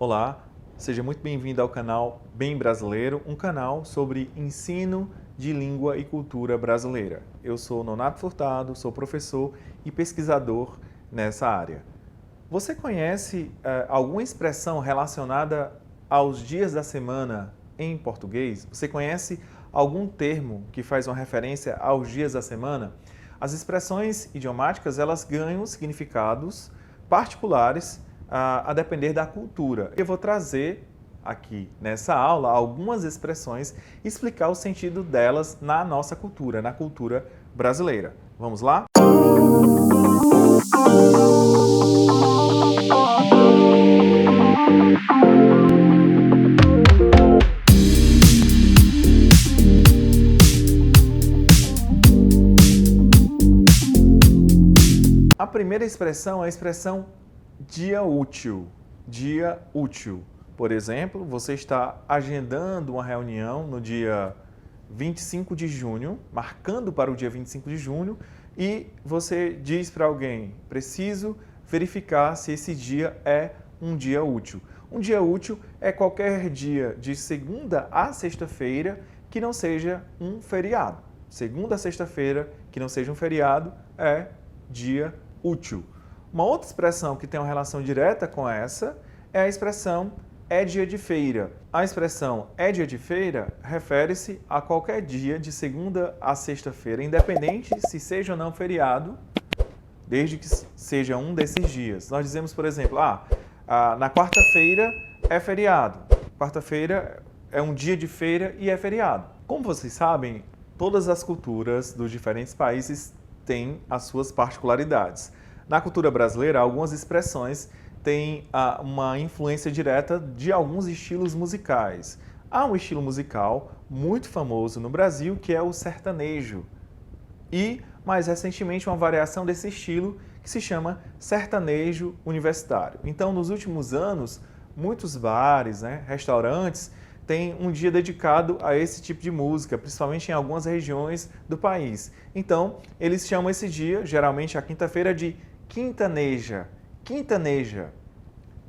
Olá, seja muito bem-vindo ao canal Bem Brasileiro, um canal sobre ensino de língua e cultura brasileira. Eu sou Nonato Furtado, sou professor e pesquisador nessa área. Você conhece alguma expressão relacionada aos dias da semana em português? Você conhece algum termo que faz uma referência aos dias da semana? As expressões idiomáticas, elas ganham significados particulares a depender da cultura. Eu vou trazer aqui nessa aula algumas expressões e explicar o sentido delas na nossa cultura, na cultura brasileira. Vamos lá? A primeira expressão é a expressão dia útil. Dia útil. Por exemplo, você está agendando uma reunião no dia 25 de junho, marcando para o dia 25 de junho, e você diz para alguém: preciso verificar se esse dia é um dia útil. Um dia útil é qualquer dia de segunda a sexta-feira que não seja um feriado. Segunda a sexta-feira que não seja um feriado é dia útil. Uma outra expressão que tem uma relação direta com essa é a expressão é dia de feira. A expressão é dia de feira refere-se a qualquer dia de segunda a sexta-feira, independente se seja ou não feriado, desde que seja um desses dias. Nós dizemos, por exemplo, na quarta-feira é feriado. Quarta-feira é um dia de feira e é feriado. Como vocês sabem, todas as culturas dos diferentes países têm as suas particularidades. Na cultura brasileira, algumas expressões têm uma influência direta de alguns estilos musicais. Há um estilo musical muito famoso no Brasil que é o sertanejo. E, mais recentemente, uma variação desse estilo que se chama sertanejo universitário. Então, nos últimos anos, muitos bares, restaurantes, têm um dia dedicado a esse tipo de música, principalmente em algumas regiões do país. Então, eles chamam esse dia, geralmente a quinta-feira, de quintaneja. Quintaneja,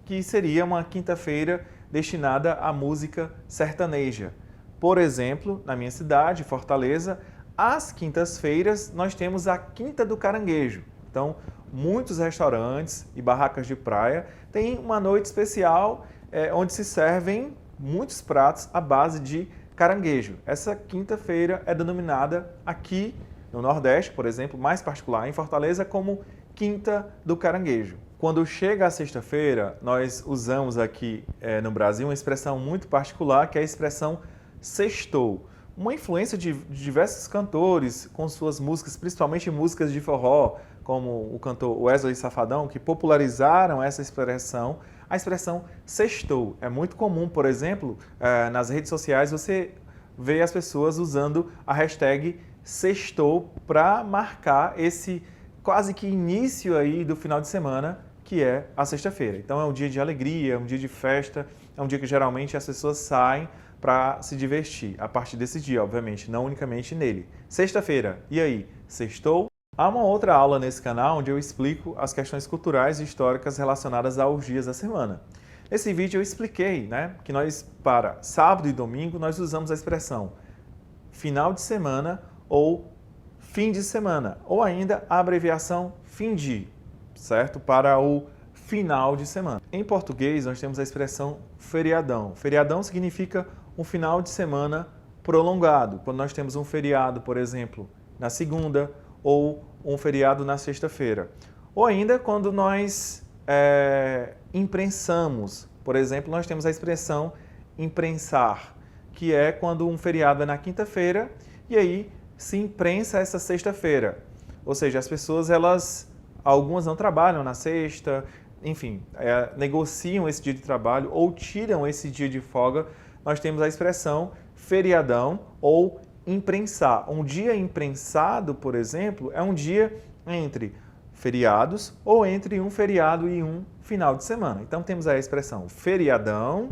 que seria uma quinta-feira destinada à música sertaneja. Por exemplo, na minha cidade, Fortaleza, às quintas-feiras nós temos a Quinta do Caranguejo. Então, muitos restaurantes e barracas de praia têm uma noite especial onde se servem muitos pratos à base de caranguejo. Essa quinta-feira é denominada aqui no Nordeste, por exemplo, mais particular em Fortaleza, como Quinta do Caranguejo. Quando chega a sexta-feira, nós usamos aqui no Brasil uma expressão muito particular, que é a expressão sextou. Uma influência de diversos cantores com suas músicas, principalmente músicas de forró, como o cantor Wesley Safadão, que popularizaram essa expressão. A expressão sextou é muito comum, por exemplo, nas redes sociais você vê as pessoas usando a hashtag sextou para marcar esse quase que início aí do final de semana, que é a sexta-feira. Então é um dia de alegria, é um dia de festa, é um dia que geralmente as pessoas saem para se divertir a partir desse dia, obviamente, não unicamente nele. Sexta-feira, e aí, sextou? Há uma outra aula nesse canal onde eu explico as questões culturais e históricas relacionadas aos dias da semana. Nesse vídeo eu expliquei que nós, para sábado e domingo, nós usamos a expressão final de semana ou fim de semana, ou ainda a abreviação fim de, certo? Para o final de semana. Em português, nós temos a expressão feriadão. Feriadão significa um final de semana prolongado. Quando nós temos um feriado, por exemplo, na segunda, ou um feriado na sexta-feira. Ou ainda quando nós imprensamos. Por exemplo, nós temos a expressão imprensar, que é quando um feriado é na quinta-feira e aí se imprensa essa sexta-feira. Ou seja, as pessoas, algumas não trabalham na sexta, enfim, negociam esse dia de trabalho ou tiram esse dia de folga. Nós temos a expressão feriadão ou imprensar. Um dia imprensado, por exemplo, é um dia entre feriados ou entre um feriado e um final de semana. Então temos a expressão feriadão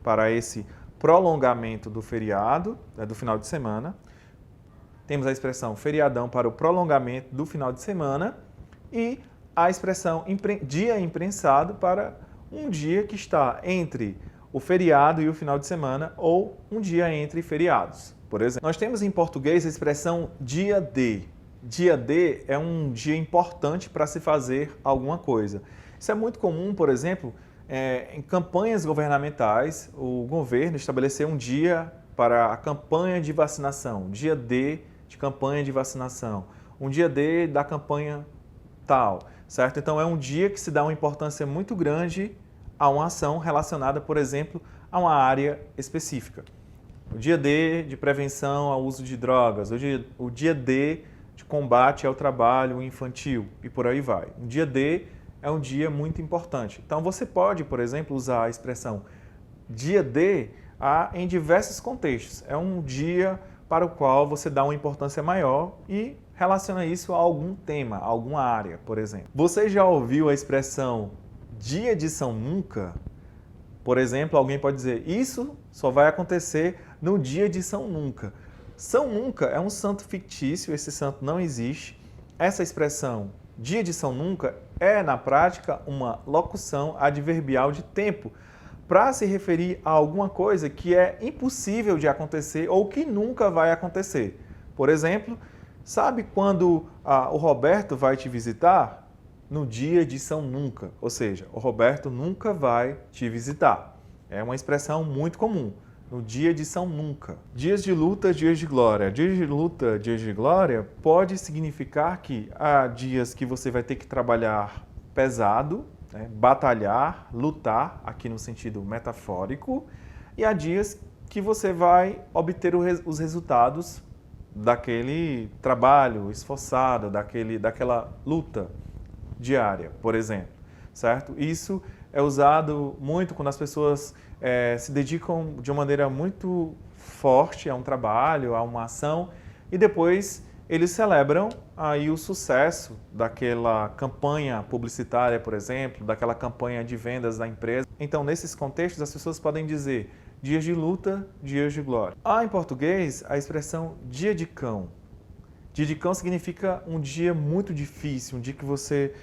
para esse prolongamento do feriado, do final de semana. Temos a expressão feriadão para o prolongamento do final de semana e a expressão dia imprensado para um dia que está entre o feriado e o final de semana ou um dia entre feriados. Por exemplo, nós temos em português a expressão dia de. Dia de é um dia importante para se fazer alguma coisa. Isso é muito comum, por exemplo, em campanhas governamentais, o governo estabeleceu um dia para a campanha de vacinação, dia D de campanha de vacinação, um dia D da campanha tal, certo? Então é um dia que se dá uma importância muito grande a uma ação relacionada, por exemplo, a uma área específica. O dia D de prevenção ao uso de drogas, o dia D de combate ao trabalho infantil e por aí vai. Um dia D é um dia muito importante. Então você pode, por exemplo, usar a expressão dia D em diversos contextos. É um dia para o qual você dá uma importância maior e relaciona isso a algum tema, a alguma área, por exemplo. Você já ouviu a expressão dia de São Nunca? Por exemplo, alguém pode dizer, isso só vai acontecer no dia de São Nunca. São Nunca é um santo fictício, esse santo não existe. Essa expressão, dia de São Nunca, é, na prática, uma locução adverbial de tempo, para se referir a alguma coisa que é impossível de acontecer ou que nunca vai acontecer. Por exemplo, sabe quando o Roberto vai te visitar? No dia de São Nunca, ou seja, o Roberto nunca vai te visitar. É uma expressão muito comum, no dia de São Nunca. Dias de luta, dias de glória. Dias de luta, dias de glória pode significar que há dias que você vai ter que trabalhar pesado, batalhar, lutar, aqui no sentido metafórico, e há dias que você vai obter os resultados daquele trabalho esforçado, daquela luta diária, por exemplo, certo? Isso é usado muito quando as pessoas se dedicam de uma maneira muito forte a um trabalho, a uma ação, e depois eles celebram aí o sucesso daquela campanha publicitária, por exemplo, daquela campanha de vendas da empresa. Então, nesses contextos, as pessoas podem dizer dias de luta, dias de glória. Há em português a expressão dia de cão. Dia de cão significa um dia muito difícil, um dia que você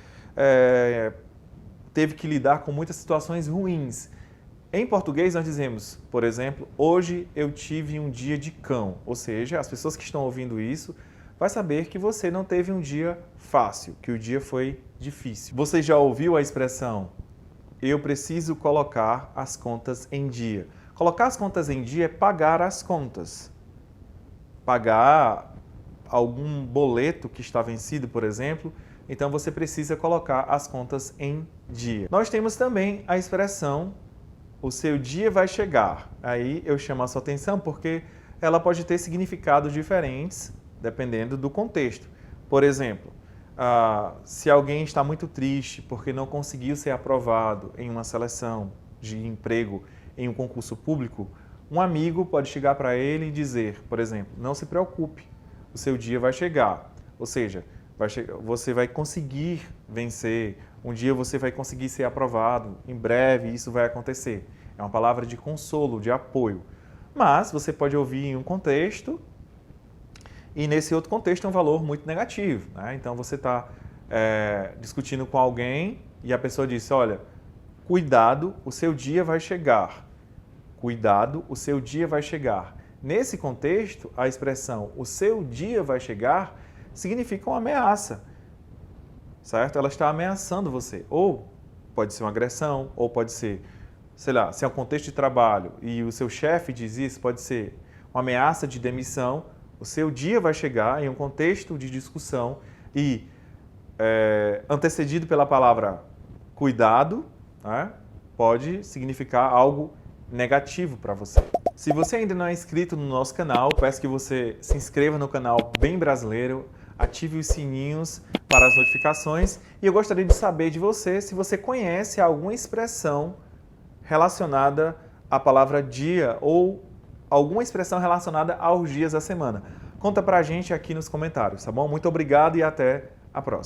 teve que lidar com muitas situações ruins. Em português nós dizemos, por exemplo, hoje eu tive um dia de cão, ou seja, as pessoas que estão ouvindo isso vai saber que você não teve um dia fácil, que o dia foi difícil. Você já ouviu a expressão eu preciso colocar as contas em dia? Colocar as contas em dia é pagar as contas. Pagar algum boleto que está vencido, por exemplo, então você precisa colocar as contas em dia. Nós temos também a expressão o seu dia vai chegar. Aí eu chamo a sua atenção porque ela pode ter significados diferentes dependendo do contexto. Por exemplo, se alguém está muito triste porque não conseguiu ser aprovado em uma seleção de emprego em um concurso público, um amigo pode chegar para ele e dizer, por exemplo, não se preocupe, o seu dia vai chegar. Ou seja, você vai conseguir vencer, um dia você vai conseguir ser aprovado, em breve isso vai acontecer. É uma palavra de consolo, de apoio. Mas você pode ouvir em um contexto e nesse outro contexto é um valor muito negativo, né? Então você está discutindo com alguém e a pessoa disse, olha, cuidado, o seu dia vai chegar. Cuidado, o seu dia vai chegar. Nesse contexto, a expressão o seu dia vai chegar significa uma ameaça, certo? Ela está ameaçando você. Ou pode ser uma agressão, ou pode ser, sei lá, se é um contexto de trabalho e o seu chefe diz isso, pode ser uma ameaça de demissão. O seu dia vai chegar em um contexto de discussão e antecedido pela palavra cuidado, né, pode significar algo negativo para você. Se você ainda não é inscrito no nosso canal, peço que você se inscreva no canal Bem Brasileiro, ative os sininhos para as notificações e eu gostaria de saber de você se você conhece alguma expressão relacionada à palavra dia ou alguma expressão relacionada aos dias da semana. Conta pra gente aqui nos comentários, tá bom? Muito obrigado e até a próxima.